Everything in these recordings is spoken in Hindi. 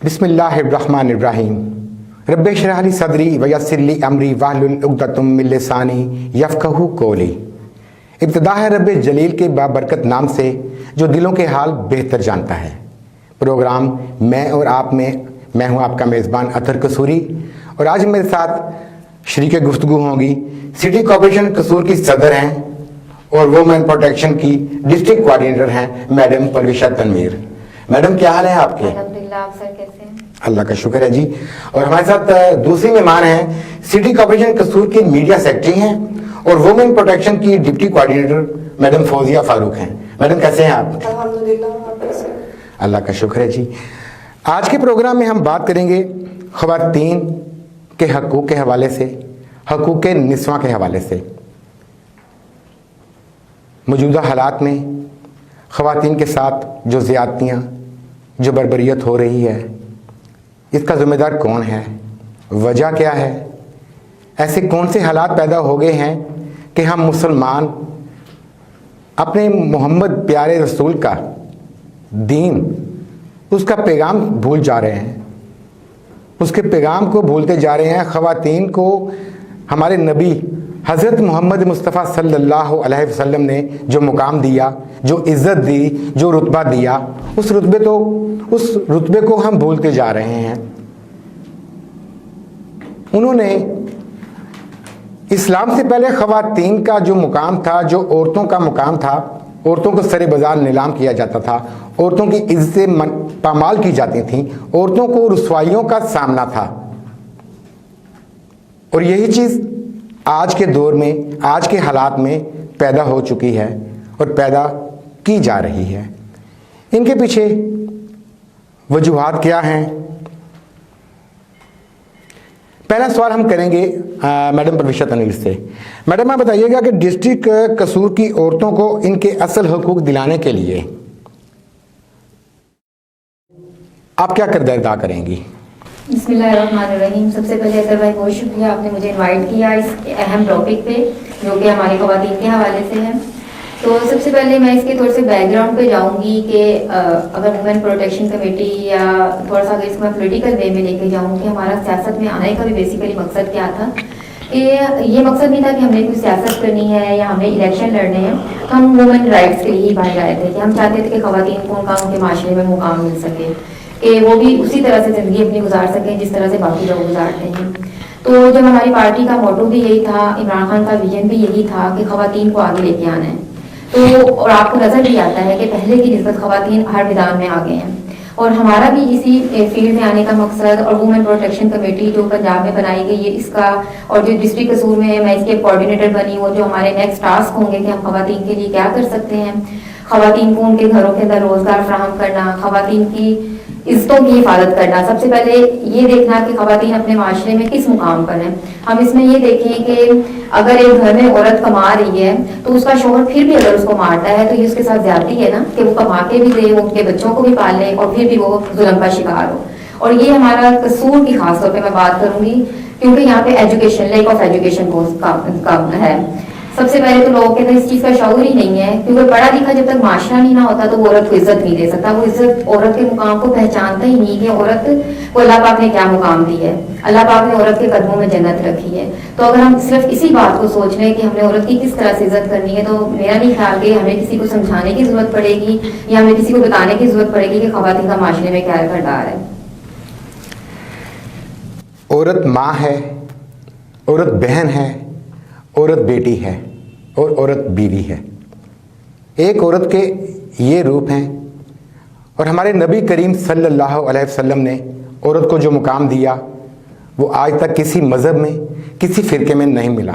बिस्मिल्लाहिर्रहमानिर्रहीम। रब्बि इश्रह ली सदरी व यस्सिर ली अमरी वहलुल उक़दतम मिन लिसानी यफ़क़हू क़ौली। इब्तिदा है रब्बे जलील के बाबरकत नाम से जो दिलों के हाल बेहतर जानता है। प्रोग्राम मैं और आप में मैं हूं आपका मेज़बान अतर कसूरी और आज मेरे साथ शरीक गुफ्तगू होंगी सिटी कॉर्पोरेशन कसूर की सदर हैं और वुमेन प्रोटेक्शन की डिस्ट्रिक्ट कोऑर्डिनेटर हैं मैडम परविशा तनवीर। मैडम क्या हाल है आपके? अल्हम्दुलिल्लाह। आप सर कैसे हैं? अल्लाह का शुक्र है जी। और हमारे साथ दूसरी मेहमान हैं सिटी कॉर्पोरेशन कसूर की मीडिया सेक्रेटरी हैं और वुमेन प्रोटेक्शन की deputy coordinator madam Fauzia Farooq हैं। मैडम कैसे हैं आप? अल्हम्दुलिल्लाह। अल्लाह का शुक्र है जी। आज के प्रोग्राम में हम बात करेंगे ख़वातीन के हकूक़ के हवाले से, हकूक़ निस्वां के हवाले से। मौजूदा हालात में ख़वातीन के साथ जो ज़्यादतियाँ, जो बर्बरियत हो रही है, इसका ज़िम्मेदार कौन है, वजह क्या है? ऐसे कौन से हालात पैदा हो गए हैं कि हम मुसलमान अपने मोहम्मद प्यारे रसूल का दीन, उसका पैगाम भूल जा रहे हैं, उसके पैगाम को भूलते जा रहे हैं। ख़वातीन को हमारे नबी हज़रत मोहम्मद मुस्तफ़ा सल्लल्लाहु अलैहि वसल्लम ने जो मुकाम दिया, जो इज़्ज़त दी, जो रुतबा दिया, उस रुतबे को हम भूलते जा रहे हैं। उन्होंने इस्लाम से पहले ख़वातीन का जो मुकाम था, जो औरतों का मुकाम था, औरतों को सरे बाजार नीलाम किया जाता था, औरतों की इज़्ज़तें पामाल की जाती थीं, औरतों को रुसवाइयों का सामना था। और यही चीज़ आज के दौर में, आज के हालात में पैदा हो चुकी है और पैदा की जा रही है। इनके पीछे वजूहात क्या हैं? पहला सवाल हम करेंगे मैडम परविशा तनवीर से। मैडम आप बताइएगा कि डिस्ट्रिक्ट कसूर की औरतों को इनके असल हकूक दिलाने के लिए आप क्या किरदार अदा करेंगी? बिस्मिल्लाहिर्रहमानिर्रहीम। सबसे पहले अतर भाई बहुत शुक्रिया, आपने मुझे इनवाइट किया इस अहम टॉपिक पे जो कि हमारी ख़वातीन के हवाले से है। तो सबसे पहले मैं इसके थोड़े से बैकग्राउंड पे जाऊंगी कि अगर वुमेन प्रोटेक्शन कमेटी या थोड़ा सा अगर इसको मैं पोलिटिकल वे में लेके जाऊँ कि हमारा सियासत में आने का भी बेसिकली मकसद क्या था। कि ये मकसद नहीं था कि हमने कोई सियासत करनी है या हमें इलेक्शन लड़ने हैं, तो हम वुमेन राइट्स के लिए ही बाहर आए थे कि हम चाहते थे कि ख़वातीन को उनके माशरे में मुकाम मिल सके, कि वो भी उसी तरह से ज़िंदगी अपनी गुजार सकें जिस तरह से बाकी लोग गुजारते हैं। तो जब हमारी पार्टी का मोटो भी यही था, इमरान खान का विजन भी यही था कि ख़वातीन को आगे लेके आना है। तो और आपको नज़र भी आता है कि पहले की निस्बत ख़वातीन हर मैदान में आगे हैं और हमारा भी इसी फील्ड में आने का मकसद और वुमेन प्रोटेक्शन कमेटी जो पंजाब में बनाई गई है इसका, और जो डिस्ट्रिक्ट कसूर में मैं इसके कोऑर्डिनेटर बनी हूँ, जो हमारे नेक्स्ट टास्क होंगे कि हम ख़वातीन के लिए क्या कर सकते हैं, ख़वातीन को उनके घरों के अंदर रोज़गार फराहम करना, ख़वातीन की इज्जतों की हिफाजत करना। सबसे पहले ये देखना कि ख़वातीन अपने माशरे में किस मुकाम पर हैं। हम इसमें ये देखें कि अगर एक घर में औरत कमा रही है तो उसका शौहर फिर भी अगर उसको मारता है तो ये उसके साथ ज्यादती है ना, कि वो कमा के भी दे, वो उनके बच्चों को भी पाल ले और फिर भी वो जुल्म का शिकार हो। और ये हमारा कसूर की खास तौर पर मैं बात करूंगी क्योंकि यहाँ पे एजुकेशन, लैक ऑफ एजुकेशन का है। सबसे पहले तो लोगों के अंदर इस चीज का शऊर ही नहीं है, क्योंकि पढ़ा लिखा जब तक माशरा नहीं ना होता तो वो औरत को इज्जत नहीं दे सकता। वो इज्जत औरत के मुकाम को पहचानता ही नहीं कि औरत को अल्लाह पाक ने क्या मुकाम दी है। अल्लाह पाक ने औरत के कदमों में जन्नत रखी है। तो अगर हम सिर्फ इसी बात को सोच रहे हैं कि हमने औरत की किस तरह से इज्जत करनी है, तो मेरा नहीं ख्याल कि हमें किसी को समझाने की जरूरत पड़ेगी या हमें किसी को बताने की जरूरत पड़ेगी कि ख़वातीन का माशरे में क्या किरदार है। औरत माँ है, औरत बहन है, औरत बेटी है और औरत बीवी है। एक औरत के ये रूप हैं और हमारे नबी करीम सल्लल्लाहु अलैहि वसल्लम ने औरत को जो मुकाम दिया वो आज तक किसी मज़हब में, किसी फ़िरके में नहीं मिला।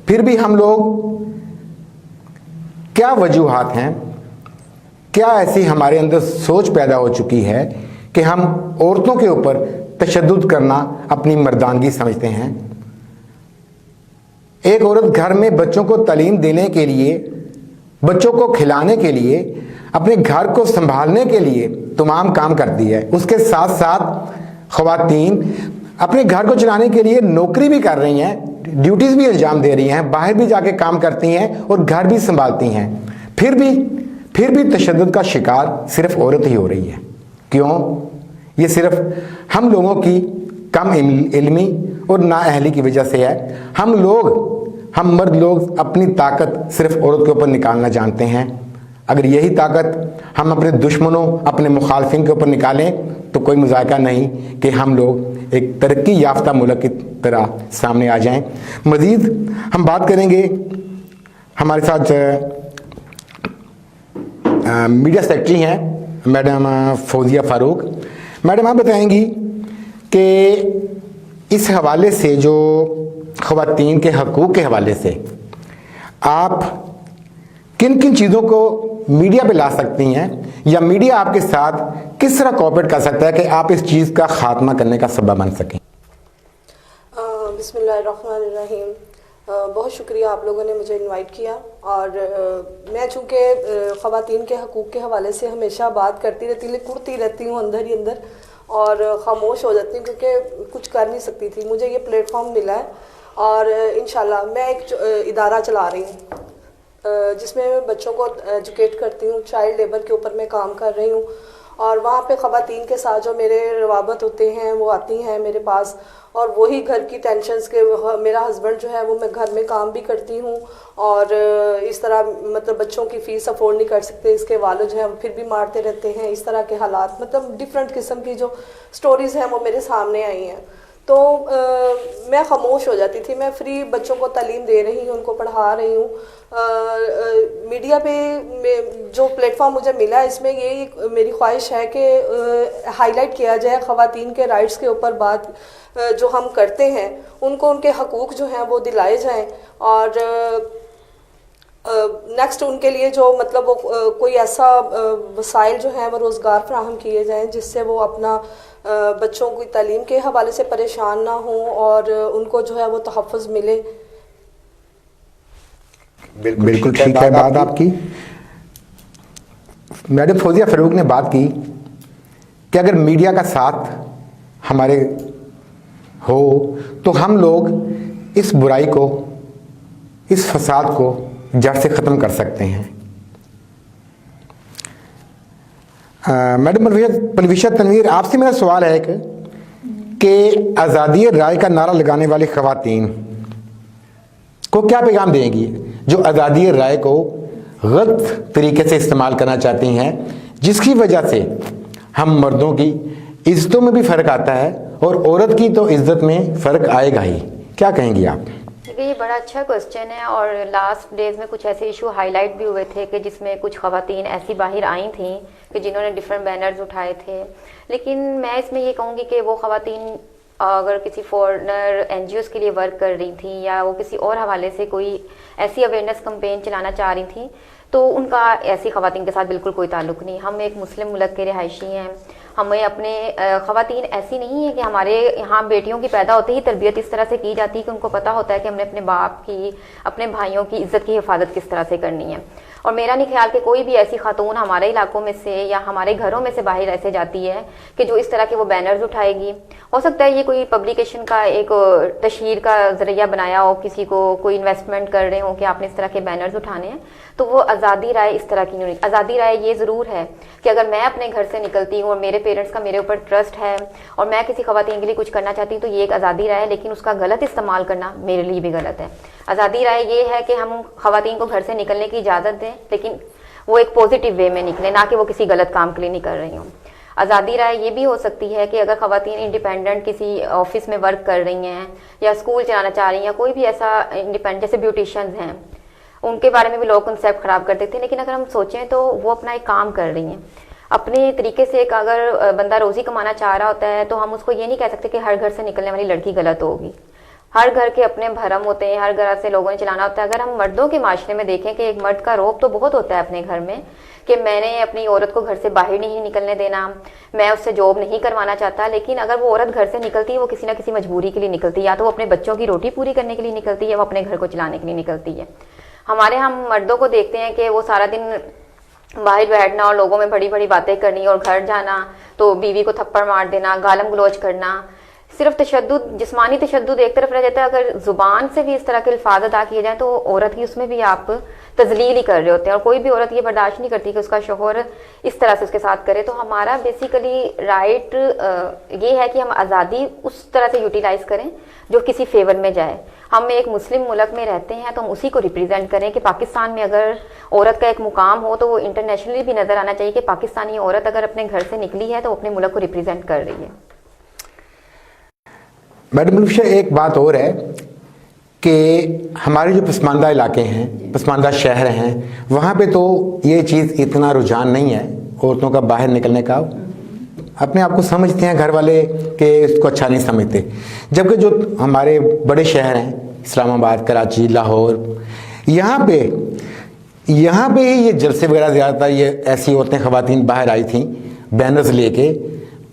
फिर भी हम लोग, क्या वजूहात हैं, क्या ऐसी हमारे अंदर सोच पैदा हो चुकी है कि हम औरतों के ऊपर तशद्दुद करना अपनी मर्दानगी समझते हैं। एक औरत घर में बच्चों को तालीम देने के लिए, बच्चों को खिलाने के लिए, अपने घर को संभालने के लिए तमाम काम करती है। उसके साथ साथ ख़वातीन अपने घर को चलाने के लिए नौकरी भी कर रही हैं, ड्यूटीज़ भी अंजाम दे रही हैं, बाहर भी जाके काम करती हैं और घर भी संभालती हैं। फिर भी तशद्दुद का शिकार सिर्फ औरत ही हो रही है। क्यों? ये सिर्फ हम लोगों की कम इल्मी और नाअहली की वजह से है। हम मर्द लोग अपनी ताकत सिर्फ औरत के ऊपर निकालना जानते हैं। अगर यही ताकत हम अपने दुश्मनों, अपने मुखालफिन के ऊपर निकालें तो कोई मजाका नहीं कि हम लोग एक तरक्की याफ्ता मुल्क की तरह सामने आ जाएं। मज़ीद हम बात करेंगे, हमारे साथ मीडिया सेक्रेटरी हैं मैडम फौजिया फ़ारूक। मैडम आप बताएंगी कि इस हवाले से, जो ख़वातीन के हकूक़ के हवाले से आप किन किन चीज़ों को मीडिया पे ला सकती हैं, या मीडिया आपके साथ किस तरह कोऑपरेट कर सकता है कि आप इस चीज़ का खात्मा करने का सबब बन सकें? बिस्मिल्लाहिर्रहमानिर्रहीम। बहुत शुक्रिया आप लोगों ने मुझे इनवाइट किया। और मैं चूँकि ख़वातीन के हकूक़ के हवाले से हमेशा बात करती रहती, कुड़ती रहती हूँ अंदर ही अंदर, और ख़ामोश हो जाती हूँ क्योंकि कुछ कर नहीं सकती थी। मुझे ये प्लेटफॉर्म मिला है और इंशाल्लाह मैं एक इदारा चला रही हूँ जिसमें मैं बच्चों को एजुकेट करती हूँ। चाइल्ड लेबर के ऊपर मैं काम कर रही हूँ और वहाँ पे ख़वातीन के साथ जो मेरे रवाबत होते हैं वो आती हैं मेरे पास, और वही घर की टेंशन्स के, मेरा हस्बैंड जो है वो, मैं घर में काम भी करती हूँ और इस तरह मतलब बच्चों की फ़ीस अफोर्ड नहीं कर सकते, इसके वालिद जो हैं फिर भी मारते रहते हैं, इस तरह के हालात, मतलब डिफरेंट किस्म की जो स्टोरीज़ हैं वो मेरे सामने आई हैं। तो मैं खामोश हो जाती थी। मैं फ्री बच्चों को तालीम दे रही हूँ, उनको पढ़ा रही हूँ। मीडिया पे जो प्लेटफॉर्म मुझे मिला है, इसमें यही मेरी ख्वाहिश है कि हाईलाइट किया जाए ख़वातीन के राइट्स के ऊपर, बात जो हम करते हैं उनको उनके हकूक़ जो हैं वो दिलाए जाएं, और नेक्स्ट उनके लिए जो मतलब वो कोई ऐसा वसाइल जो है वो रोज़गार फराहम किए जाएं जिससे वो अपना बच्चों की तालीम के हवाले से परेशान ना हो और उनको जो है वो तहफ़्फ़ुज़ मिले। बिल्कुल ठीक है बात आपकी। मैडम फौजिया फ़ारूक ने बात की कि अगर मीडिया का साथ हमारे हो तो हम लोग इस बुराई को, इस फसाद को जड़ से ख़त्म कर सकते हैं। मैडम परवीशा तनवीर, आपसे मेरा सवाल है कि आज़ादी राय का नारा लगाने वाली ख़वातीन को क्या पैगाम देंगी जो आज़ादी राय को गलत तरीके से इस्तेमाल करना चाहती हैं, जिसकी वजह से हम मर्दों की इज़्ज़तों में भी फ़र्क आता है और औरत की तो इज़्ज़त में फ़र्क आएगा ही। क्या कहेंगी आप? देखिए, ये बड़ा अच्छा क्वेश्चन है और लास्ट डेज में कुछ ऐसे इशू हाईलाइट भी हुए थे कि जिसमें कुछ ख़वातीन ऐसी बाहर आई थी कि जिन्होंने डिफरेंट बैनर्स उठाए थे। लेकिन मैं इसमें ये कहूँगी कि वो ख़वातीन अगर किसी फॉरेनर NGOs के लिए वर्क कर रही थी या वो किसी और हवाले से कोई ऐसी अवेयरनेस कैंपेन चलाना चाह रही थी, तो उनका ऐसी ख़वातीन के साथ बिल्कुल कोई ताल्लुक़ नहीं। हम एक मुस्लिम मुल्क के रिहायशी हैं। हमें अपने ख़वातीन ऐसी नहीं है कि हमारे यहाँ बेटियों की पैदा होते ही तरबियत इस तरह से की जाती है कि उनको पता होता है कि हमने अपने बाप की, अपने भाइयों की इज़्ज़त की हिफाजत किस तरह से करनी है। और मेरा नहीं ख्याल कि कोई भी ऐसी खातून हमारे इलाकों में से या हमारे घरों में से बाहर ऐसे जाती है कि जो इस तरह के वो बैनर्स उठाएगी। हो सकता है ये कोई पब्लिकेशन का एक तशहीर का ज़रिया बनाया हो, किसी को कोई इन्वेस्टमेंट कर रहे हो कि आपने इस तरह के बैनर्स उठाने हैं, तो वो आज़ादी राय इस तरह की नहीं। आज़ादी राय ये ज़रूर है कि अगर मैं अपने घर से निकलती हूँ और मेरे पेरेंट्स का मेरे ऊपर ट्रस्ट है और मैं किसी ख़वातीन के लिए कुछ करना चाहती हूँ, तो ये एक आज़ादी राय है, लेकिन उसका गलत इस्तेमाल करना मेरे लिए भी गलत है। आज़ादी राय ये है कि हम ख़वातीन को घर से निकलने की इजाज़त दें, लेकिन वो एक पॉजिटिव वे में निकले, ना कि वो किसी गलत काम के लिए नहीं कर रही हूँ। आज़ादी राय ये भी हो सकती है कि अगर ख़वातीन इंडिपेंडेंट किसी ऑफिस में वर्क कर रही हैं या स्कूल चलाना चाह रही हैं या कोई भी ऐसा इंडिपेंडेंट, जैसे ब्यूटिशियंस हैं, उनके बारे में भी लोग कंसेप्ट ख़राब करते थे। लेकिन अगर हम सोचें तो वो अपना एक काम कर रही हैं अपने तरीके से। एक अगर बंदा रोज़ी कमाना चाह रहा होता है तो हम उसको ये नहीं कह सकते कि हर घर से निकलने वाली लड़की गलत होगी। हर घर के अपने भरम होते हैं, हर घर से लोगों ने चलाना होता है। अगर हम मर्दों के माशरे में देखें कि एक मर्द का रौब तो बहुत होता है अपने घर में कि मैंने अपनी औरत को घर से बाहर नहीं निकलने देना, मैं उससे जॉब नहीं करवाना चाहता। लेकिन अगर वो औरत घर से निकलती है, वो किसी ना किसी मजबूरी के लिए निकलती है, या तो वो अपने बच्चों की रोटी पूरी करने के लिए निकलती है, वो अपने घर को चलाने के लिए निकलती है। हमारे हम मर्दों को देखते हैं कि वो सारा दिन बाहर बैठना और लोगों में बड़ी बड़ी बातें करनी और घर जाना तो बीवी को थप्पड़ मार देना, गालम गलौज करना, सिर्फ तशद्दुद, जिस्मानी तशद्दुद एक तरफ रह जाता है, अगर ज़ुबान से भी इस तरह के अल्फाज अदा किए जाए तो औरत की उसमें भी आप तजलील ही कर रहे होते हैं, और कोई भी औरत ये बर्दाश्त नहीं करती कि उसका शोहर इस तरह से उसके साथ करे। तो हमारा बेसिकली राइट ये है कि हम आज़ादी उस तरह से यूटिलाइज़ करें जो किसी फेवर में जाए। हम एक मुस्लिम मुल्क में रहते हैं तो हम उसी को रिप्रेजेंट करें कि पाकिस्तान में अगर औरत का एक मुकाम हो तो वो इंटरनेशनली भी नज़र आना चाहिए कि पाकिस्तानी औरत अगर अपने घर से निकली है तो अपने मुल्क को रिप्रेजेंट कर रही है। मैडम मुल्फिया, एक बात और है कि हमारे जो पसमानदा इलाके हैं, पसमानदा शहर हैं, वहाँ पे तो ये चीज़ इतना रुझान नहीं है औरतों का बाहर निकलने का। अपने आप को समझते हैं घर वाले कि इसको अच्छा नहीं समझते, जबकि जो हमारे बड़े शहर हैं इस्लामाबाद, कराची, लाहौर, यहाँ पे ही ये जलसे वगैरह ज़्यादातर ये ऐसी औरतें, ख़वातीन बाहर आई थी बैनर्स लेके,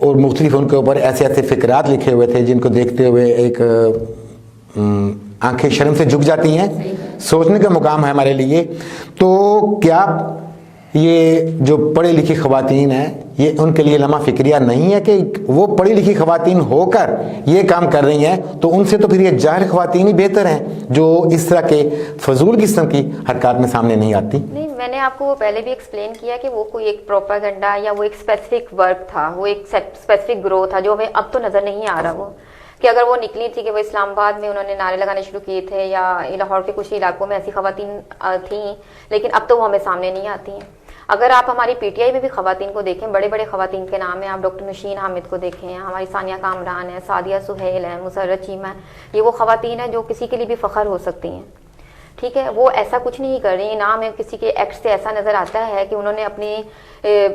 और मुख्तलिफ उनके ऊपर ऐसे ऐसे फ़िक्रात लिखे हुए थे जिनको देखते हुए एक आंखें शर्म से झुक जाती हैं। सोचने का मुकाम है हमारे लिए। तो क्या ये जो पढ़ी लिखी ख़वातीन हैं, ये उनके लिए लम्हा फ़िक्रिया नहीं है कि वो पढ़ी लिखी ख़वातीन होकर ये काम कर रही हैं, तो उनसे तो फिर ये जाहिल ख़वातीन ही बेहतर हैं जो इस तरह के फजूल किस्म की हरकत में सामने नहीं आती? नहीं, मैंने आपको वो पहले भी एक्सप्लेन किया कि वो कोई एक प्रोपागेंडा या वो एक स्पेसिफिक वर्क था, वो एक स्पेसिफिक ग्रोथ था जो हमें अब तो नज़र नहीं आ रहा। वो कि अगर वो निकली थी कि वो इस्लामाबाद में उन्होंने नारे लगाने शुरू किए थे या लाहौर के कुछ इलाकों में ऐसी ख़वातीन थीं, लेकिन अब तो वो हमें सामने नहीं आती हैं। अगर आप हमारी पीटीआई में भी ख़वातीन को देखें, बड़े बड़े ख़वातीन के नाम हैं, आप डॉक्टर नशीन हामिद को देखें, हमारी सानिया कामरान है, सादिया सुहेल है, मुसर्रत चीमा है, ये वो ख़वातीन हैं जो किसी के लिए भी फ़ख्र हो सकती हैं। ठीक है, वो ऐसा कुछ नहीं कर रही। ना में किसी के एक्ट से ऐसा नज़र आता है कि उन्होंने अपनी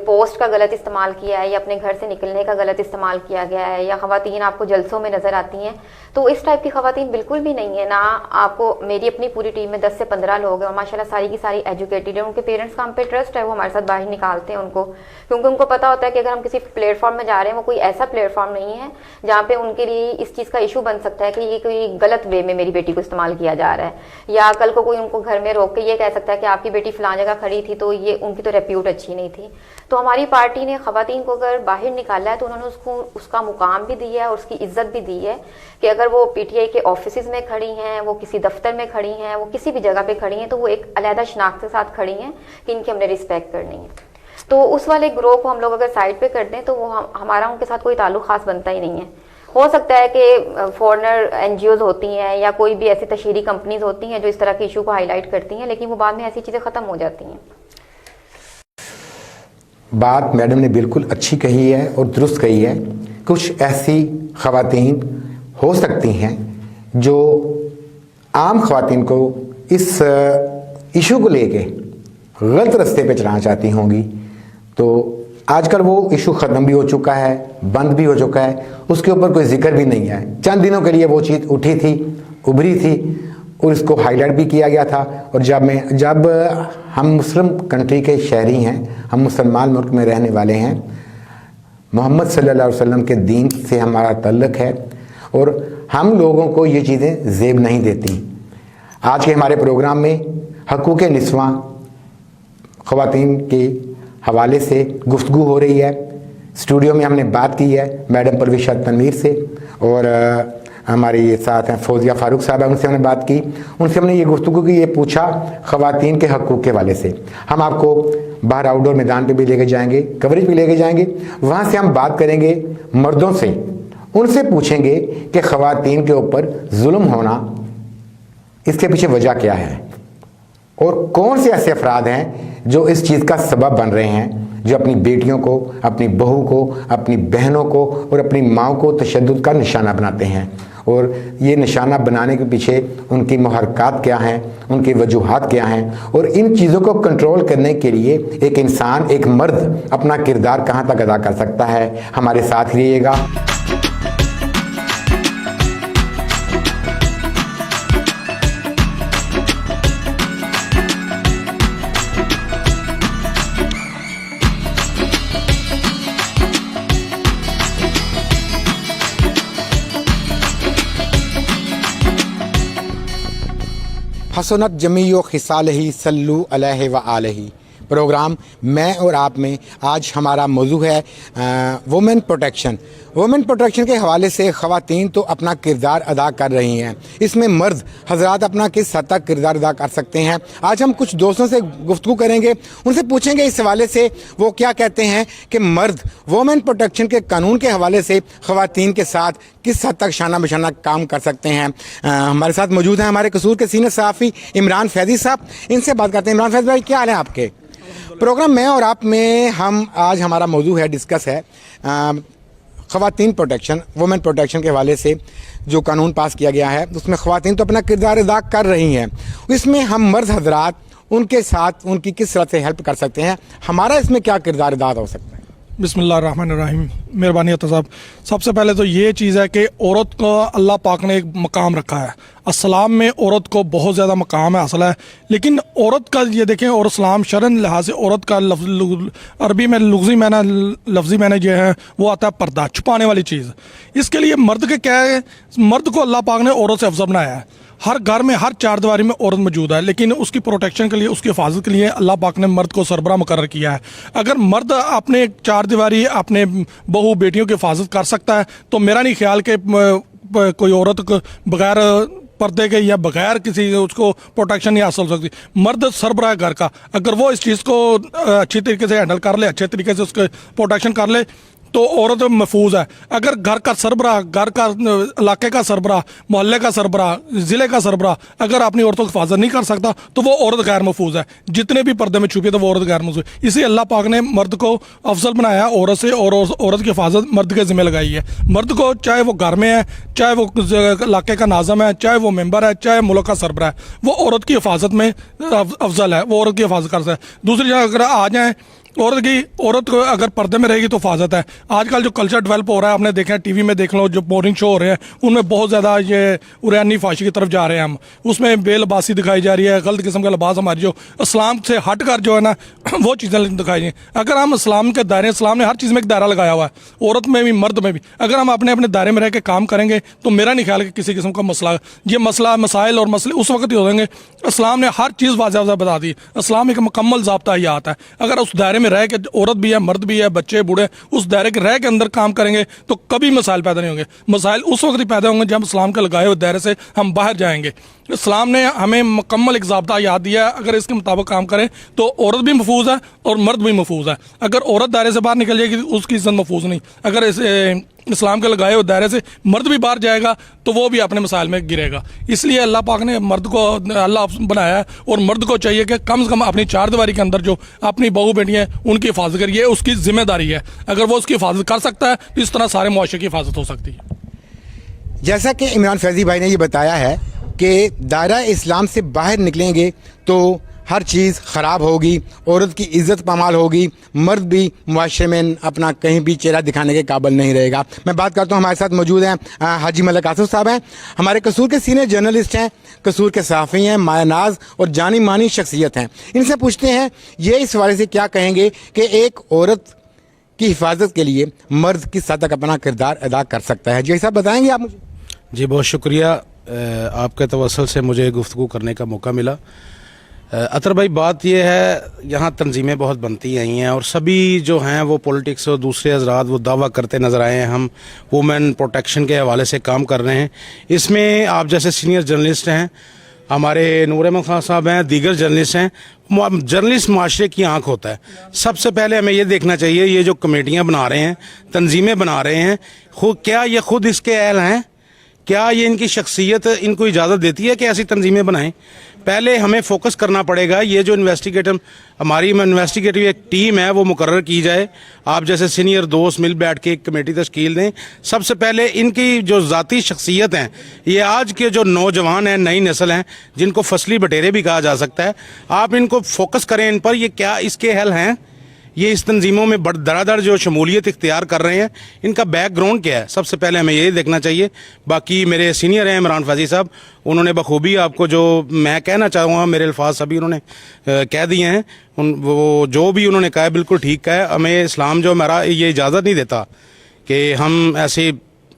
पोस्ट का गलत इस्तेमाल किया है या अपने घर से निकलने का गलत इस्तेमाल किया गया है, या ख़वातीन आपको जलसों में नज़र आती हैं। तो इस टाइप की ख़वातीन बिल्कुल भी नहीं है। ना आपको, मेरी अपनी पूरी टीम में 10 से 15 लोग हैं और माशाल्लाह सारी की सारी एजुकेटेड है। उनके पेरेंट्स का हम पे ट्रस्ट है, वो हमारे साथ बाहर निकालते हैं उनको, क्योंकि उनको पता होता है कि अगर हम किसी प्लेटफॉर्म में जा रहे हैं, वो कोई ऐसा प्लेटफॉर्म नहीं है जहाँ पे उनके लिए इस चीज़ का इशू बन सकता है कि ये कोई गलत वे में मेरी बेटी को इस्तेमाल किया जा रहा है, या कल को कोई उनको घर में रोक के ये कह सकता है कि आपकी बेटी फलां जगह खड़ी थी तो ये उनकी तो रेप्यूट अच्छी नहीं थी। तो हमारी पार्टी ने ख़वातीन को अगर बाहर निकाला है तो उन्होंने उसको उसका मुकाम भी दिया है और उसकी इज्जत भी दी है कि अगर वो पीटीआई के ऑफिस में खड़ी हैं, वो किसी दफ्तर में खड़ी हैं, वो किसी भी जगह पे खड़ी हैं, तो वो एक अलहदा शनाख्त के साथ खड़ी हैं कि इनकी हमने रिस्पेक्ट करनी है। तो उस वाले ग्रोह को हम लोग अगर साइड पे कर दें तो वो हमारा उनके साथ कोई ताल्लुक खास बनता ही नहीं है। हो सकता है कि फॉरेनर एनजीओज होती हैं या कोई भी ऐसी तशहीरी कंपनीज होती हैं जो इस तरह के इशू को हाईलाइट करती हैं, लेकिन वो बाद में ऐसी चीज़ें ख़त्म हो जाती हैं। बात मैडम ने बिल्कुल अच्छी कही है और दुरुस्त कही है। कुछ ऐसी ख़वातीन हो सकती हैं जो आम ख़वातीन को इस इशू को लेके गलत रास्ते पे चलाना चाहती होंगी। तो आजकल वो इशू ख़त्म भी हो चुका है, बंद भी हो चुका है, उसके ऊपर कोई जिक्र भी नहीं है। चंद दिनों के लिए वो चीज़ उठी थी, उभरी थी और इसको हाईलाइट भी किया गया था। और जब हम मुस्लिम कंट्री के शहरी हैं, हम मुसलमान मुल्क में रहने वाले हैं, मोहम्मद सल्लल्लाहु अलैहि वसल्लम के दीन से हमारा तल्लुक़ है और हम लोगों को ये चीज़ें ज़ेब नहीं देती। आज के हमारे प्रोग्राम में हकूक़ निस्वां ख़वातीन के हवाले से गुफ्तगू हो रही है। स्टूडियो में हमने बात की है मैडम परविशा तनवीर से, और हमारे साथ हैं फौजिया फ़ारूक साहब, उनसे हमने बात की। उनसे हमने ये गुफ्तगू की, ये पूछा ख़वातीन के हकूक़ के हवाले से। हम आपको बाहर आउटडोर मैदान पे भी लेके जाएंगे, कवरेज भी लेके जाएंगे, वहाँ से हम बात करेंगे मर्दों से, उनसे पूछेंगे कि ख़वातीन के ऊपर जुल्म होना, इसके पीछे वजह क्या है और कौन से ऐसे अफराद हैं जो इस चीज़ का सबब बन रहे हैं, जो अपनी बेटियों को, अपनी बहू को, अपनी बहनों को और अपनी माँ को तशद्दुद का निशाना बनाते हैं। और ये निशाना बनाने के पीछे उनकी मुहरकात क्या हैं, उनकी वजूहात क्या हैं, और इन चीज़ों को कंट्रोल करने के लिए एक इंसान, एक मर्द अपना किरदार कहाँ तक अदा कर सकता है। हमारे साथ रहिएगा। हसनत जमीयो खिसालही सल्लू अलैहि व आलही, प्रोग्राम मैं और आप में आज हमारा मौजू है वुमेन प्रोटेक्शन। वुमेन प्रोटेक्शन के हवाले से ख़वातीन तो अपना किरदार अदा कर रही हैं, इसमें मर्द हजरात अपना किस हद तक किरदार अदा कर सकते हैं। आज हम कुछ दोस्तों से गुफ्तगू करेंगे, उनसे पूछेंगे इस हवाले से वो क्या कहते हैं कि मर्द वुमेन प्रोटेक्शन के कानून के हवाले से ख़वातीन के साथ किस हद तक शाना बशाना काम कर सकते हैं। हमारे साथ मौजूद हैं हमारे कसूर के सीनियर सहाफ़ी इमरान फैज़ी साहब, इनसे बात करते हैं। इमरान फैज़ी भाई, क्या हाल है आपके? प्रोग्राम मैं और आप में हम आज हमारा मौजू है, डिस्कस है ख़वातीन प्रोटेक्शन, वुमेन प्रोटेक्शन के हवाले से जो कानून पास किया गया है उसमें ख़वातीन तो अपना किरदार अदा कर रही हैं, इसमें हम मर्द हजरात उनके साथ उनकी किस तरह से हेल्प कर सकते हैं, हमारा इसमें क्या किरदार अदा हो सकता है? बिस्मिल्लाहिर्रहमानिर्रहीम। मेहरबानी अता साहब, सबसे पहले तो ये चीज़ है कि औरत को अल्लाह पाक ने एक मकाम रखा है। इस्लाम में औरत को बहुत ज़्यादा मकाम है, असल है। लेकिन औरत का ये देखें, और इस्लाम शरन लिहाज से औरत का अरबी में लफ्ज़ी मैंने जो है वो आता है पर्दा, छुपाने वाली चीज़। इसके लिए मर्द के क्या है, मर्द को अल्लाह पाक ने औरत से अफजल बनाया है। हर घर में हर चारदीवारी में औरत मौजूद है, लेकिन उसकी प्रोटेक्शन के लिए, उसकी हिफाजत के लिए अल्लाह पाक ने मर्द को सरबरा मुकर्रर किया है। अगर मर्द अपने चारदीवारी अपने बहू बेटियों की हिफाजत कर सकता है तो मेरा नहीं ख्याल कि कोई औरत को बगैर पर्दे के या बगैर किसी उसको प्रोटेक्शन नहीं हासिल हो सकती। मर्द सरबराह घर का, अगर वो इस चीज़ को अच्छी तरीके से हैंडल कर ले, अच्छे तरीके से उसके प्रोटेक्शन कर ले तो औरत महफूज है। अगर घर का सरबराह, घर का इलाके का सरबराह, मोहल्ले का सरबराह, ज़िले का सरबराह अगर अपनी औरतों की हिफाजत नहीं कर सकता तो वो औरत गैर महफूज है। जितने भी पर्दे में छुपी तो वो औरत गैर महफूज है। इसी अल्लाह पाक ने मर्द को अफजल बनाया औरत से, और औरत की हिफाजत मर्द के ज़िम्मे लगाई है। मर्द को चाहे वो घर में है, चाहे वो इलाके का नाज़म है, चाहे वो मेम्बर है, चाहे मुल्क का सरबराह है, वो औरत की हिफाजत में अफजल है, वो औरत की हिफाजत कर सकता है। दूसरी जगह अगर आ जाए, औरत को अगर पर्दे में रहेगी तो हिफाजत है। आजकल जो कल्चर डेवलप हो रहा है, आपने देखा है, टीवी में देख लो, जो मॉर्निंग शो हो रहे हैं उनमें बहुत ज़्यादा ये उरैनी फाशी की तरफ जा रहे हैं हम। उसमें बेलबासी दिखाई जा रही है, गलत किस्म का लिबास, हमारी जो इस्लाम से हट कर जो है ना वो चीज़ें दिखाई जाए। अगर हम इस्लाम के दायरे, इस्लाम ने हर चीज़ में एक दायरा लगाया हुआ है, औरत में भी मर्द में भी, अगर हम अपने अपने दायरे में रह के काम करेंगे तो मेरा नहीं ख्याल कि किसी किस्म का मसाइल और मसले उस वक्त ही हो जाएंगे। इस्लाम ने हर चीज़ वाज़ेह बता दी। इस्लाम एक मुकम्मल ज़ाब्ता ही आता है। अगर उस दायरे में रह के, औरत भी है, मर्द भी है, बच्चे बूढ़े, उस दायरे के रह के अंदर काम करेंगे तो कभी मसाइल पैदा नहीं होंगे। मसाइल उस वक्त ही पैदा होंगे जब इस्लाम के लगाए हुए दायरे से हम बाहर जाएंगे। इस्लाम ने हमें मुकम्मल एक ज़ाब्ता याद दिया है, अगर इसके मुताबिक काम करें तो औरत भी महफूज है और मर्द भी महफूज है। अगर औरत दायरे से बाहर निकल जाएगी उसकी इज्जत महफूज नहीं। अगर इस्लाम के लगाए हुए दायरे से मर्द भी बाहर जाएगा तो वो भी अपने मसाइल में गिरेगा। इसलिए अल्लाह पाक ने मर्द को अल्लाह बनाया है, और मर्द को चाहिए कि कम से कम अपनी चारदीवारी के अंदर जो अपनी बहू बेटियाँ हैं उनकी हिफाजत करिए, उसकी जिम्मेदारी है। अगर वो उसकी हिफाजत कर सकता है तो इस तरह सारे मुआशरे की हिफाजत हो सकती है। जैसा कि इमरान फैज़ी भाई ने ये बताया है कि दायरा इस्लाम से बाहर निकलेंगे तो हर चीज़ ख़राब होगी, औरत की इज़्ज़त पामाल होगी, मर्द भी मुआशरे में अपना कहीं भी चेहरा दिखाने के काबिल नहीं रहेगा। मैं बात करता हूँ, हमारे साथ मौजूद हैं हाजी मलिक आसिफ साहब हैं, हमारे कसूर के सीनियर जर्नलिस्ट हैं, कसूर के सहाफ़ी हैं, मायनाज और जानी मानी शख्सियत हैं। इनसे पूछते हैं ये इस हवाले से क्या कहेंगे कि एक औरत की हिफाजत के लिए मर्द किस हद तक अपना किरदार अदा कर सकता है। जी साहब, बताएंगे आप मुझे? जी, बहुत शुक्रिया, आपके तवस्सुल से मुझे गुफ्तगू करने का मौका मिला। अतर भाई, बात यह है, यहाँ तंजीमें बहुत बनती आई हैं और सभी जो हैं वो पॉलिटिक्स और दूसरे हजरात वो दावा करते नज़र आए हैं हम वुमेन प्रोटेक्शन के हवाले से काम कर रहे हैं। इसमें आप जैसे सीनियर जर्नलिस्ट हैं, हमारे नूर अहमद खान साहब हैं, दीगर जर्नलिस्ट हैं। जर्नलिस्ट माशरे की आंख होता है। सबसे पहले हमें ये देखना चाहिए, ये जो कमेटियाँ बना रहे हैं, तंजीमें बना रहे हैं, क्या ये खुद इसके अहल हैं? क्या ये इनकी शख्सियत इनको इजाज़त देती है कि ऐसी तंजीमें बनाएं? पहले हमें फोकस करना पड़ेगा। ये जो हमारी इन्वेस्टिगेटिव एक टीम है वो मुकर्रर की जाए। आप जैसे सीनियर दोस्त मिल बैठ के एक कमेटी तश्कील दें। सबसे पहले इनकी जो ज़ाती शख्सियत हैं, ये आज के जो नौजवान हैं, नई नस्ल हैं, जिनको फसली बटेरे भी कहा जा सकता है, आप इनको फोकस करें इन पर। ये क्या इसके हल हैं? ये इस तंजीमों में धड़ाधड़ जो शमूलियत इख्तियार कर रहे हैं, इनका बैकग्राउंड क्या है? सबसे पहले हमें यही देखना चाहिए। बाकी मेरे सीनियर हैं इमरान फैज़ी साहब, उन्होंने बखूबी आपको जो मैं कहना चाहूँगा, मेरे अल्फाज सभी उन्होंने कह दिए हैं। वो जो भी उन्होंने कहा है बिल्कुल ठीक कहा है। हमें इस्लाम जो हमारा ये इजाज़त नहीं देता कि हम ऐसे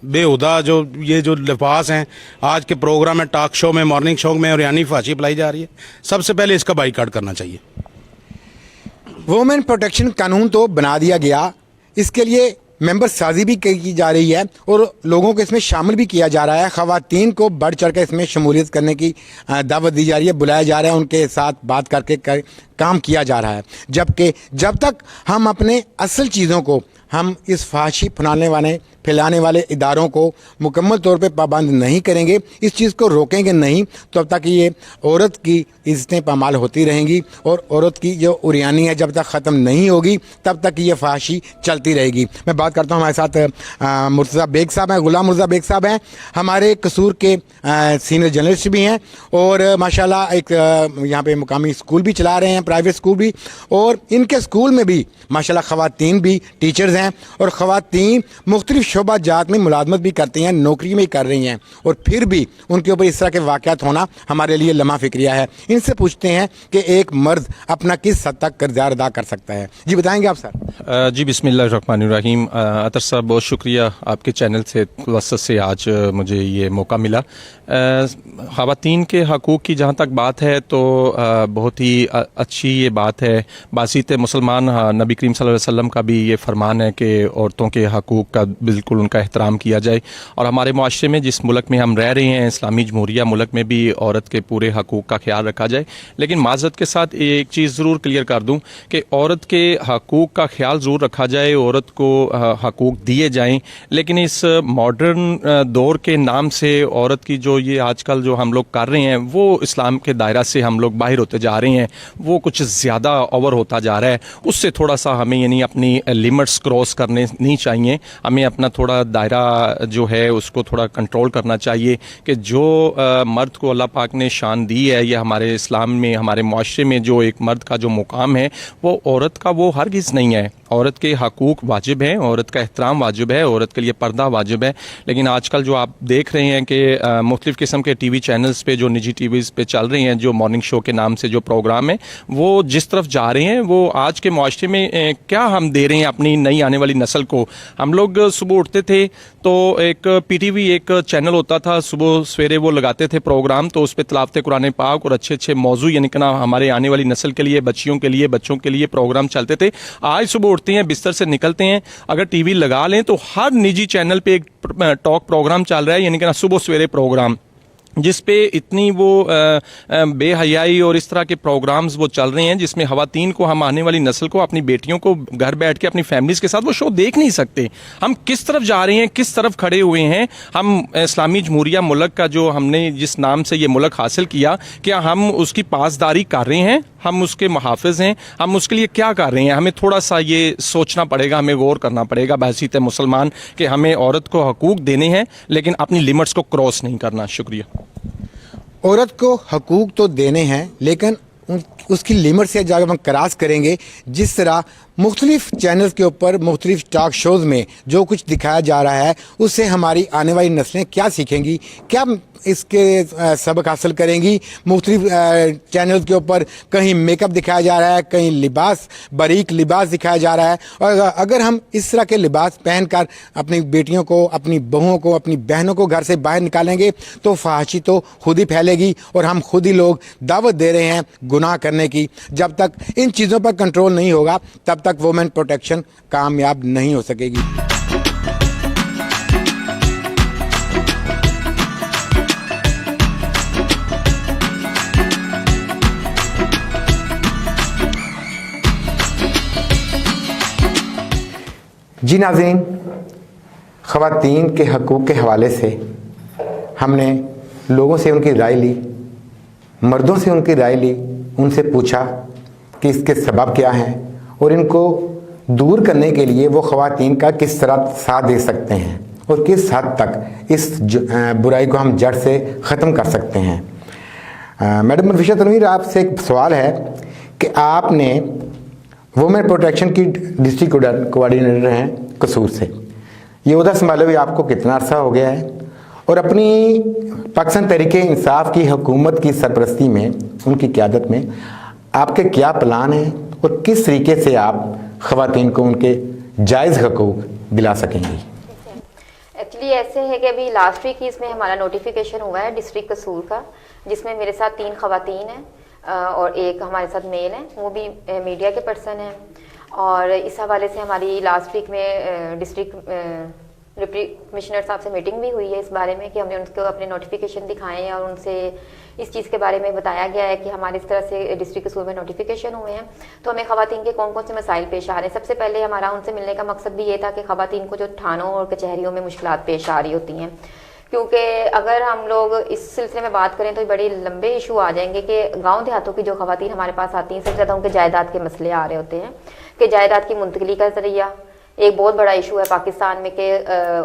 बेहुदा जो ये जो लिबास हैं, आज के प्रोग्राम में, टॉक शो में, मॉर्निंग शो में और यानी फाशी फैलाई जा रही है, सबसे पहले इसका बाइकाट करना चाहिए। वुमेन प्रोटेक्शन कानून तो बना दिया गया, इसके लिए मेंबर साजी भी की जा रही है और लोगों को इसमें शामिल भी किया जा रहा है। ख़वातीन को बढ़ चढ़ कर इसमें शमूलियत करने की दावत दी जा रही है, बुलाया जा रहा है, उनके साथ बात करके काम किया जा रहा है। जबकि जब तक हम अपने असल चीज़ों को, हम इस फाशी फैलाने वाले इदारों को मुकम्मल तौर पे पाबंद नहीं करेंगे, इस चीज़ को रोकेंगे नहीं, तो तब तक ये औरत की इज़्ज़तें पामाल होती रहेंगी और औरत की जो उरियानी है जब तक ख़त्म नहीं होगी तब तक ये फाशी चलती रहेगी। मैं बात करता हूँ, हमारे साथ मुर्तज़ा बेग साहब हैं, गुलाम मुर्तज़ा बेग साहब हैं, हमारे कसूर के सीनियर जर्नलिस्ट भी हैं और माशाल्लाह एक यहाँ पे मुकामी स्कूल भी चला रहे हैं, प्राइवेट स्कूल भी, और इनके स्कूल में भी माशाल्लाह ख़वातीन भी टीचर्स हैं और ख़वातीन मुख्तलिफ शोबा जात में मुलाजमत भी करती हैं, नौकरी में कर रही हैं, और फिर भी उनके ऊपर इस तरह के वाक़यात होना हमारे लिए लम्हा फ़िक्रिया है। इनसे पूछते हैं कि एक मर्द अपना किस हद तक किरदार अदा कर सकता है। जी बताएंगे आप सर? जी बिस्मिल्लाहिर्रहमानिर्रहीम। अतर साहब बहुत शुक्रिया, आपके चैनल से वसत से आज मुझे ये मौका मिला। ख़वातीन के हकूक़ की जहाँ तक बात है तो बहुत ही अच्छी ये बात है। बासित मुसलमान नबी करीम सल्लल्लाहु अलैहि वसल्लम का भी ये फरमान है कि औरतों के हकूक़ का बिल्कुल उनका एहतराम किया जाए, और हमारे माशरे में जिस मुल्क में हम रह रहे हैं, इस्लामी जमहूरिया मुल्क में भी औरत के पूरे हकूक़ का ख्याल रखा जाए। लेकिन माज़रत के साथ एक चीज़ ज़रूर क्लियर कर दूँ कि औरत के हकूक़ का ख्याल ज़रूर रखा जाए, औरत को हकूक़ दिए जाएँ, लेकिन इस मॉडर्न दौर के नाम से औरत की जो ये आजकल जो हम लोग कर रहे हैं वो इस्लाम के दायरा से हम लोग बाहर होते जा रहे हैं, वो कुछ ज़्यादा ओवर होता जा रहा है। उससे थोड़ा सा हमें यानी अपनी लिमिट्स क्रॉस करने नहीं चाहिए, हमें अपना थोड़ा दायरा जो है उसको थोड़ा कंट्रोल करना चाहिए कि जो मर्द को अल्लाह पाक ने शान दी है, या हमारे इस्लाम में, हमारे माशरे में जो एक मर्द का जो मुकाम है वो औरत का वो हरगिज़ नहीं है। औरत के हकूक़ वाजिब हैं, औरत का एहतराम वाजिब है, औरत के लिए पर्दा वाजिब है। लेकिन आजकल जो आप देख रहे हैं कि मुख्तलिफ़ किस्म के टीवी चैनल्स पे, जो निजी टीवीज़ पे चल रहे हैं, जो मॉर्निंग शो के नाम से जो प्रोग्राम है, वो जिस तरफ जा रहे हैं, वो आज के माशरे में क्या हम दे रहे हैं अपनी नई आने वाली नस्ल को। हम लोग सुबह उठते थे तो एक PTV एक चैनल होता था, सुबह सवेरे वो लगाते थे प्रोग्राम, तो उस पर तिलावत कुरान पाक और अच्छे अच्छे मौजू यानी कि ना हमारे आने वाली नस्ल के लिए, बच्चियों के लिए, बच्चों के लिए प्रोग्राम चलते थे। आज सुबह उठते हैं, बिस्तर से निकलते हैं, अगर टीवी लगा लें तो हर निजी चैनल पे एक टॉक प्रोग्राम चल रहा है, यानी कि ना सुबह सवेरे प्रोग्राम, जिस पे इतनी वो बेहयाई और इस तरह के प्रोग्राम्स वो चल रहे हैं जिसमें ख़वातीन को, हम आने वाली नस्ल को, अपनी बेटियों को घर बैठ के अपनी फैमिलीज़ के साथ वो शो देख नहीं सकते। हम किस तरफ जा रहे हैं, किस तरफ खड़े हुए हैं। हम इस्लामी जमहूरिया मुल्क का जो हमने जिस नाम से ये मुल्क हासिल किया, क्या हम उसकी पासदारी कर रहे हैं? हम उसके मुहाफ़िज़ हैं? हम उसके लिए क्या कर रहे हैं? हमें थोड़ा सा ये सोचना पड़ेगा, हमें गौर करना पड़ेगा बहसीत मुसलमान कि हमें औरत को हकूक़ देने हैं लेकिन अपनी लिमिट्स को क्रॉस नहीं करना। शुक्रिया। औरत को हकूक़ तो देने हैं लेकिन उसकी लिमिट से जब हम क्रॉस करेंगे, जिस तरह मुख्तलिफ चैनल्स के ऊपर मुख्तलिफ टॉक शोज़ में जो कुछ दिखाया जा रहा है, उससे हमारी आने वाली नस्लें क्या सीखेंगी, क्या इसके सबक हासिल करेंगी। मुख्तलिफ चैनल्स के ऊपर कहीं मेकअप दिखाया जा रहा है, कहीं लिबास, बारीक लिबास दिखाया जा रहा है, और अगर हम इस तरह के लिबास पहनकर अपनी बेटियों को, अपनी बहुओं को, अपनी बहनों को घर से बाहर निकालेंगे तो फहाशी तो खुद ही फैलेगी और हम खुद ही लोग दावत दे रहे हैं गुनाह करने की। जब तक इन चीज़ों पर कंट्रोल नहीं होगा तब तक वुमेन प्रोटेक्शन कामयाब नहीं हो सकेगी। जी नाज़रीन, ख़वातीन के हकूक़ के हवाले से हमने लोगों से उनकी राय ली, मर्दों से उनकी राय ली, उनसे पूछा कि इसके सबब क्या हैं और इनको दूर करने के लिए वो ख़वातीन का किस तरह साथ दे सकते हैं और किस हद तक इस बुराई को हम जड़ से ख़त्म कर सकते हैं। मैडम नफीसा तनवीर, आपसे एक सवाल है कि आपने वुमेन प्रोटेक्शन की डिस्ट्रिक्ट कोऑर्डिनेटर हैं कसूर से, ये उहदा संभाले हुए आपको कितना अरसा हो गया है और अपनी पाकिस्तान तहरीक इंसाफ की हुकूमत की सरपरस्ती में, उनकी क़यादत में आपके क्या प्लान हैं और किस तरीके से आप ख़वातीन को उनके जायज़ हकूक़ दिला सकेंगी? एक्चुअली ऐसे है कि अभी लास्ट वीक ही इसमें हमारा नोटिफिकेशन हुआ है डिस्ट्रिक्ट कसूर का, जिसमें मेरे साथ 3 ख़वातीन हैं। और एक हमारे साथ मेल है, वो भी मीडिया के पर्सन हैं। और इस हवाले से हमारी लास्ट वीक में डिस्ट्रिक्ट डिप्टी कमिश्नर साहब से मीटिंग भी हुई है इस बारे में कि हमने उनको अपने नोटिफिकेशन दिखाए हैं और उनसे इस चीज़ के बारे में बताया गया है कि हमारे इस तरह से डिस्ट्रिक्ट स्कूल में नोटिफिकेशन हुए हैं, तो हमें ख़वातीन के कौन कौन से मसाइल पेश आ रहे हैं। सबसे पहले हमारा उनसे मिलने का मकसद भी ये था कि ख़वातीन को जो थानों और कचहरियों में मुश्किलात पेश आ रही होती हैं, क्योंकि अगर हम लोग इस सिलसिले में बात करें तो बड़े लंबे इशू आ जाएंगे कि गांव देहातों की जो ख़वातीन हमारे पास आती हैं, सबसे ज़्यादा उनके जायदाद के मसले आ रहे होते हैं कि जायदाद की मुंतकली का ज़रिया एक बहुत बड़ा इशू है पाकिस्तान में कि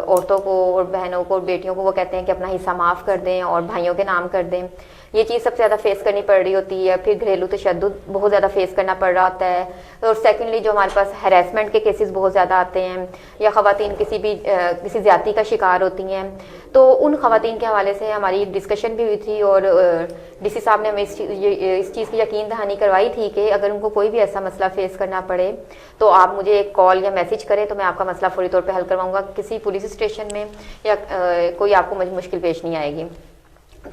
औरतों को और बहनों को और बेटियों को वो कहते हैं कि अपना हिस्सा माफ़ कर दें और भाइयों के नाम कर दें। ये चीज़ सबसे ज़्यादा फेस करनी पड़ रही होती है। फिर घरेलू तशद्दुद बहुत ज़्यादा फेस करना पड़ रहा होता है। और सेकेंडली जो हमारे पास हैरेसमेंट के केसेस बहुत ज़्यादा आते हैं या ख़वातीन किसी ज़्यादती का शिकार होती हैं, तो उन ख़वातीन के हवाले से हमारी डिस्कशन भी हुई थी और डीसी साहब ने हमें इस चीज़ की यकीन दहानी करवाई थी कि अगर उनको कोई भी ऐसा मसला फेस करना पड़े तो आप मुझे एक कॉल या मैसेज करें तो मैं आपका मसला फौरी तौर पे हल करवाऊंगा। किसी पुलिस स्टेशन में या कोई आपको मुश्किल पेश नहीं आएगी।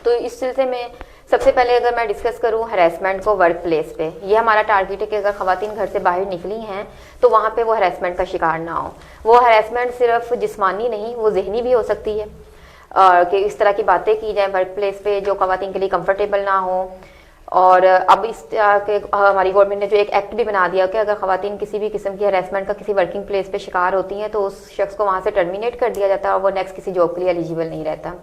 तो इस सिलसिले में सबसे पहले अगर मैं डिस्कस करूं हरेसमेंट को वर्क प्लेस पे, ये हमारा टारगेट है कि अगर ख़वातीन घर से बाहर निकली हैं तो वहाँ पे वो हरेसमेंट का शिकार ना हो। वो हरेसमेंट सिर्फ जिस्मानी नहीं, वो जहनी भी हो सकती है कि इस तरह की बातें की जाएँ वर्क प्लेस पे जो ख़वातीन के लिए कंफर्टेबल ना हो। और अब इस के हमारी गवर्नमेंट ने जो एक एक्ट भी बना दिया कि अगर ख़वातीन किसी भी किस्म की हरेसमेंट का किसी वर्किंग प्लेस पे शिकार होती हैं तो उस शख्स को वहाँ से टर्मिनेट कर दिया जाता है और वो नेक्स्ट किसी जॉब के लिए एलिजिबल नहीं रहता।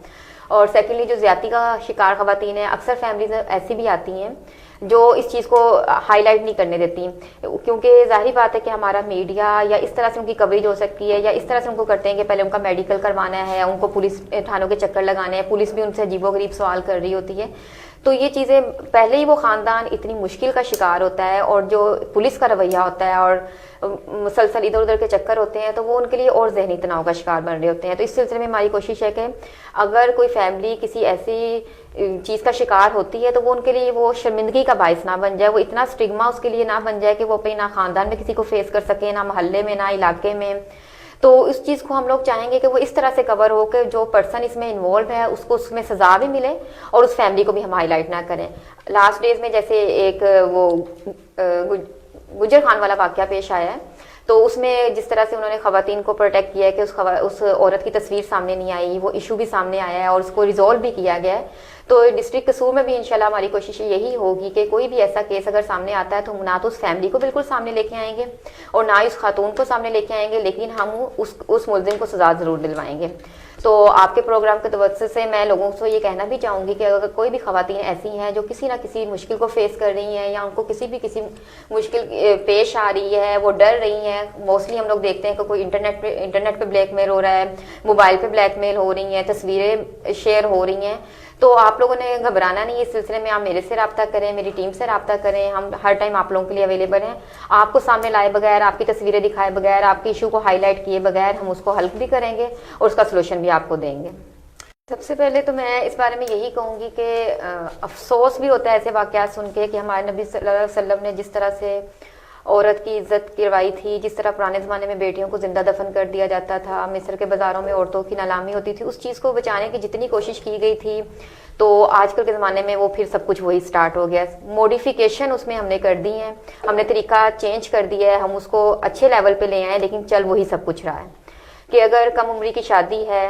और सेकेंडली जो ज़्यादती का शिकार ख़वातीन है, अक्सर फैमिलीज ऐसी भी आती हैं जो इस चीज़ को हाईलाइट नहीं करने देती, क्योंकि जाहिर बात है कि हमारा मीडिया या इस तरह से उनकी कवरेज हो सकती है या इस तरह से उनको करते हैं कि पहले उनका मेडिकल करवाना है, उनको पुलिस थानों के चक्कर लगाने हैं, पुलिस भी उनसे अजीबोगरीब सवाल कर रही होती है। तो ये चीज़ें पहले ही वो ख़ानदान इतनी मुश्किल का शिकार होता है और जो पुलिस का रवैया होता है और मुसलसल इधर उधर के चक्कर होते हैं तो वो उनके लिए और जहनी तनाव का शिकार बन रहे होते हैं। तो इस सिलसिले में हमारी कोशिश है कि अगर कोई फैमिली किसी ऐसी चीज़ का शिकार होती है तो वो उनके लिए वो शर्मिंदगी का बायस ना बन जाए, वो इतना स्टिग्मा उसके लिए ना बन जाए कि वो अपनी ना ख़ानदान में किसी को फेस कर सके, ना मोहल्ले में, ना इलाके में। तो इस चीज़ को हम लोग चाहेंगे कि वो इस तरह से कवर हो कि जो पर्सन इसमें इन्वॉल्व है उसको उसमें सज़ा भी मिले और उस फैमिली को भी हम हाईलाइट ना करें। लास्ट डेज में जैसे एक वो गुजर खान वाला वाक़या पेश आया है, तो उसमें जिस तरह से उन्होंने ख़वातीन को प्रोटेक्ट किया है कि उस औरत की तस्वीर सामने नहीं आई, वो इशू भी सामने आया है और उसको रिजॉल्व भी किया गया है। तो डिस्ट्रिक्ट कसूर में भी इंशाल्लाह हमारी कोशिश यही होगी कि कोई भी ऐसा केस अगर सामने आता है तो ना तो उस फैमिली को बिल्कुल सामने लेके आएंगे और ना ही उस खातून को सामने लेके आएंगे, लेकिन हम उस मुलजिम को सजा ज़रूर दिलवाएंगे। तो आपके प्रोग्राम के तवज्जो से मैं लोगों को ये कहना भी चाहूँगी कि अगर कोई भी ख़वातीन ऐसी हैं जो किसी ना किसी मुश्किल को फेस कर रही हैं या उनको किसी मुश्किल पेश आ रही है, वो डर रही हैं। मोस्टली हम लोग देखते हैं कि कोई इंटरनेट पे ब्लैकमेल हो रहा है, मोबाइल पे ब्लैकमेल हो रही हैं, तस्वीरें शेयर हो रही हैं, तो आप लोगों ने घबराना नहीं। इस सिलसिले में आप मेरे से रब्ता करें, मेरी टीम से रब्ता करें, हम हर टाइम आप लोगों के लिए अवेलेबल हैं। आपको सामने लाए बगैर, आपकी तस्वीरें दिखाए बगैर, आपके इशू को हाईलाइट किए बगैर हम उसको हल भी करेंगे और उसका सलूशन भी आपको देंगे। सबसे पहले तो मैं इस बारे में यही कहूँगी कि अफसोस भी होता है ऐसे वाक़यात सुन के कि हमारे नबी सल्लल्लाहु अलैहि वसल्लम ने जिस तरह से औरत की इज्जत करवाई थी, जिस तरह पुराने ज़माने में बेटियों को जिंदा दफन कर दिया जाता था, मिस्र के बाज़ारों में औरतों की नीलामी होती थी, उस चीज़ को बचाने की जितनी कोशिश की गई थी तो आजकल के ज़माने में वो फिर सब कुछ वही स्टार्ट हो गया। मॉडिफिकेशन उसमें हमने कर दी है, हमने तरीका चेंज कर दिया है, हम उसको अच्छे लेवल पे ले आए, लेकिन चल वही सब कुछ रहा है कि अगर कम उम्र की शादी है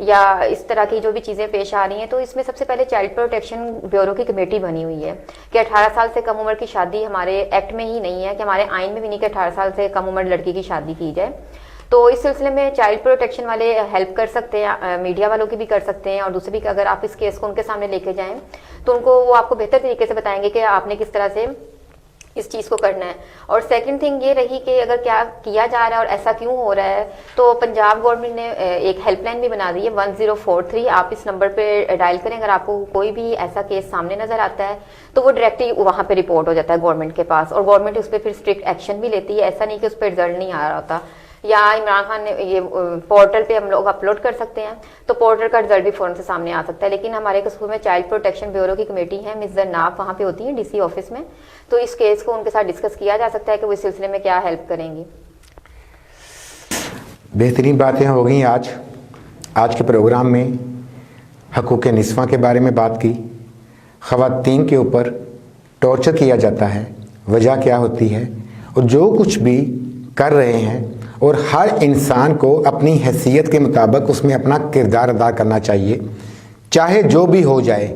या इस तरह की जो भी चीज़ें पेश आ रही हैं तो इसमें सबसे पहले चाइल्ड प्रोटेक्शन ब्यूरो की कमेटी बनी हुई है कि 18 साल से कम उम्र की शादी हमारे एक्ट में ही नहीं है, कि हमारे आइन में भी नहीं कि 18 साल से कम उम्र लड़की की शादी की जाए। तो इस सिलसिले में चाइल्ड प्रोटेक्शन वाले हेल्प कर सकते हैं, मीडिया वालों की भी कर सकते हैं और दूसरी भी अगर आप इस केस को उनके सामने लेके जाएं तो वो आपको बेहतर तरीके से बताएंगे कि आपने किस तरह से इस चीज़ को करना है। और सेकंड थिंग ये रही कि अगर क्या किया जा रहा है और ऐसा क्यों हो रहा है, तो पंजाब गवर्नमेंट ने एक हेल्पलाइन भी बना दी है 1043। आप इस नंबर पे डायल करें, अगर आपको कोई भी ऐसा केस सामने नजर आता है तो वो डायरेक्टली वहाँ पे रिपोर्ट हो जाता है गवर्नमेंट के पास और गवर्नमेंट उस पर फिर स्ट्रिक्ट एक्शन भी लेती है। ऐसा नहीं कि उस पर रिजल्ट नहीं आ रहा होता। या इमरान खान ने ये पोर्टल पे हम लोग अपलोड कर सकते हैं तो पोर्टल का रिजल्ट भी फ़ौरन से सामने आ सकता है। लेकिन हमारे कसूर में चाइल्ड प्रोटेक्शन ब्यूरो की कमेटी है, मिस जन्नाब वहाँ पे होती है डीसी ऑफिस में, तो इस केस को उनके साथ डिस्कस किया जा सकता है कि वो इस सिलसिले में क्या हेल्प करेंगी। बेहतरीन बातें हो गई आज के प्रोग्राम में हकूक़ निस्वां के बारे में बात की, ख़वातीन के ऊपर टॉर्चर किया जाता है, वजह क्या होती है, और जो कुछ भी कर रहे हैं, और हर इंसान को अपनी हैसियत के मुताबिक उसमें अपना किरदार अदा करना चाहिए। चाहे जो भी हो जाए,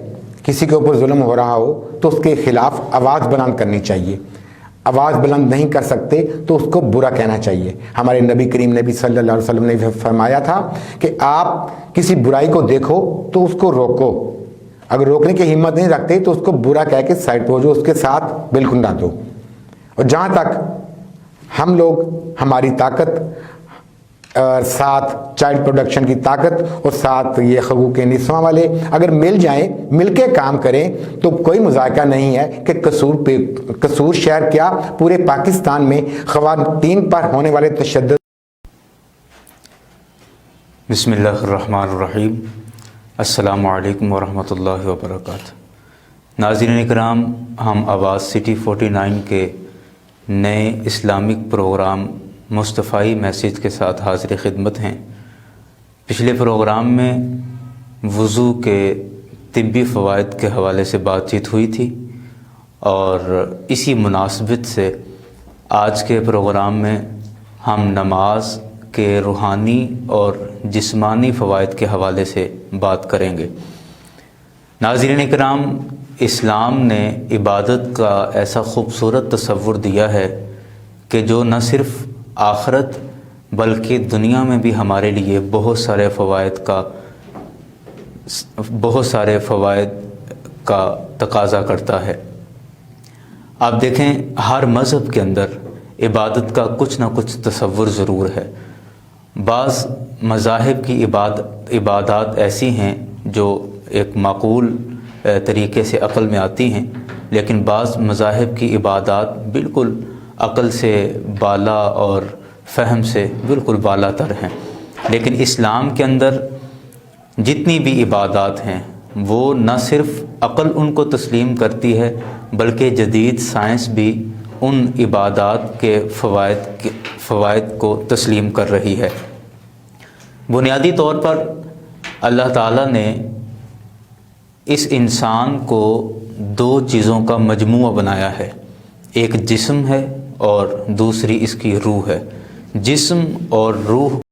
किसी के ऊपर जुल्म हो रहा हो तो उसके खिलाफ आवाज़ बुलंद करनी चाहिए। आवाज़ बुलंद नहीं कर सकते तो उसको बुरा कहना चाहिए। हमारे नबी करीम ने भी सल्लल्लाहु अलैहि वसल्लम ने फरमाया था कि आप किसी बुराई को देखो तो उसको रोको, अगर रोकने की हिम्मत नहीं रखते तो उसको बुरा कह के साइड पर हो जाओ, उसके साथ बिल्कुल ना दो। और जहाँ तक हम लोग, हमारी ताकत और साथ चाइल्ड प्रोडक्शन की ताकत और साथ ये हकूक़ निस्वां वाले अगर मिल जाएं, मिल के काम करें तो कोई मुज़ायका नहीं है कि कसूर शहर क्या पूरे पाकिस्तान में ख़वातीन पर होने वाले तशद्दुद। बिस्मिल्लाहिर्रहमानिर्रहीम। अस्सलामु अलैकुम वरहमतुल्लाहि वबरकातुहू। नाज़रीन इकराम, हम आवाज़ सिटी 49 के नए इस्लामिक प्रोग्राम मुस्तफ़ाई मैसेज के साथ हाज़िर खिदमत हैं। पिछले प्रोग्राम में वज़ू के तिब्बी फ़वाइद के हवाले से बातचीत हुई थी और इसी मुनासबत से आज के प्रोग्राम में हम नमाज के रूहानी और जिस्मानी फ़वाइद के हवाले से बात करेंगे। नाज़रीन इकराम, इस्लाम ने इबादत का ऐसा ख़ूबसूरत तसव्वुर दिया है कि जो न सिर्फ़ आखिरत बल्कि दुनिया में भी हमारे लिए बहुत सारे फ़वाइद का तकाज़ा करता है। आप देखें, हर मज़हब के अंदर इबादत का कुछ ना कुछ तसव्वुर ज़रूर है। बाज़ मज़ाहिब की इबादत ऐसी हैं जो एक माकूल तरीके से अक़ल में आती हैं, लेकिन बाज़ मज़ाहिब की इबादत बिल्कुल अक़ल से बाला और फ़हम से बिल्कुल बाला तर हैं। लेकिन इस्लाम के अंदर जितनी भी इबादत हैं वो न सिर्फ़ अक़ल उनको तस्लीम करती है बल्कि जदीद साइंस भी उन इबादत के फ़वाइद को तस्लीम कर रही है। बुनियादी तौर पर अल्लाह ताला ने इस इंसान को दो चीज़ों का मजमूआ बनाया है, एक जिस्म है और दूसरी इसकी रूह है। जिस्म और रूह